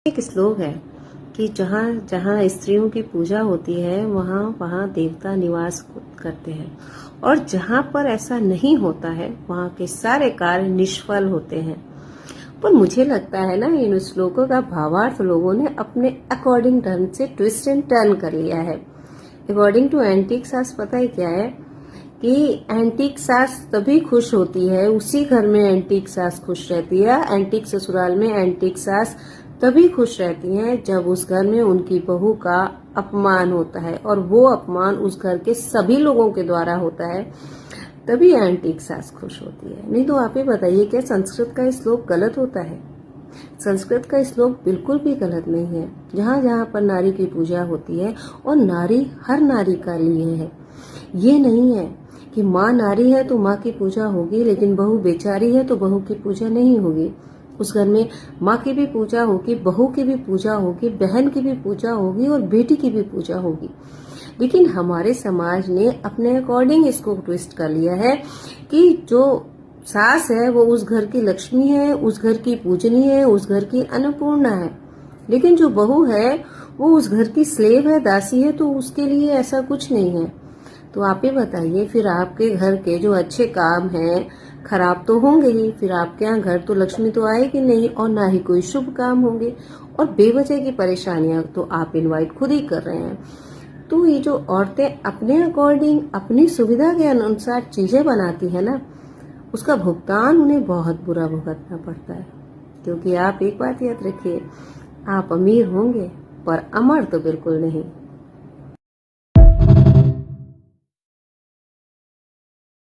एक श्लोक है कि जहाँ जहाँ स्त्रियों की पूजा होती है वहाँ वहाँ देवता निवास करते हैं, और जहाँ पर ऐसा नहीं होता है वहाँ के सारे कार्य निष्फल होते हैं। पर मुझे लगता है ना, इन श्लोकों का भावार्थ लोगों ने अपने अकॉर्डिंग ढंग से ट्विस्ट एंड टर्न कर लिया है। अकॉर्डिंग टू एंटीक सास पता है क्या है कि एंटीक सास तभी खुश होती है, उसी घर में एंटीक सास खुश रहती है। एंटीक ससुराल में एंटीक सास तभी खुश रहती हैं जब उस घर में उनकी बहू का अपमान होता है, और वो अपमान उस घर के सभी लोगों के द्वारा होता है, तभी एंटीक सास खुश होती है। नहीं तो आप ही बताइए, क्या संस्कृत का श्लोक गलत होता है? संस्कृत का श्लोक बिल्कुल भी गलत नहीं है। जहाँ जहाँ पर नारी की पूजा होती है, और नारी हर नारी का लिए है। ये नहीं है कि माँ नारी है तो माँ की पूजा होगी, लेकिन बहू बेचारी है तो बहू की पूजा नहीं होगी। उस घर में माँ की भी पूजा होगी, बहू की भी पूजा होगी, बहन की भी पूजा होगी, और बेटी की भी पूजा होगी। लेकिन हमारे समाज ने अपने अकॉर्डिंग इसको ट्विस्ट कर लिया है कि जो सास है वो उस घर की लक्ष्मी है, उस घर की पूजनी है, उस घर की अन्नपूर्णा है। लेकिन जो बहू है वो उस घर की स्लेव है, दासी है, तो उसके लिए ऐसा कुछ नहीं है। तो आप ही बताइए, फिर आपके घर के जो अच्छे काम हैं खराब तो होंगे ही, फिर आपके यहाँ घर तो लक्ष्मी तो आएगी नहीं, और ना ही कोई शुभ काम होंगे, और बेवजह की परेशानियां तो आप इनवाइट खुद ही कर रहे हैं। तो ये जो औरतें अपने अकॉर्डिंग अपनी सुविधा के अनुसार चीजें बनाती है ना, उसका भुगतान उन्हें बहुत बुरा भुगतना पड़ता है। क्योंकि आप एक बात याद रखिए, आप अमीर होंगे पर अमर तो बिल्कुल नहीं।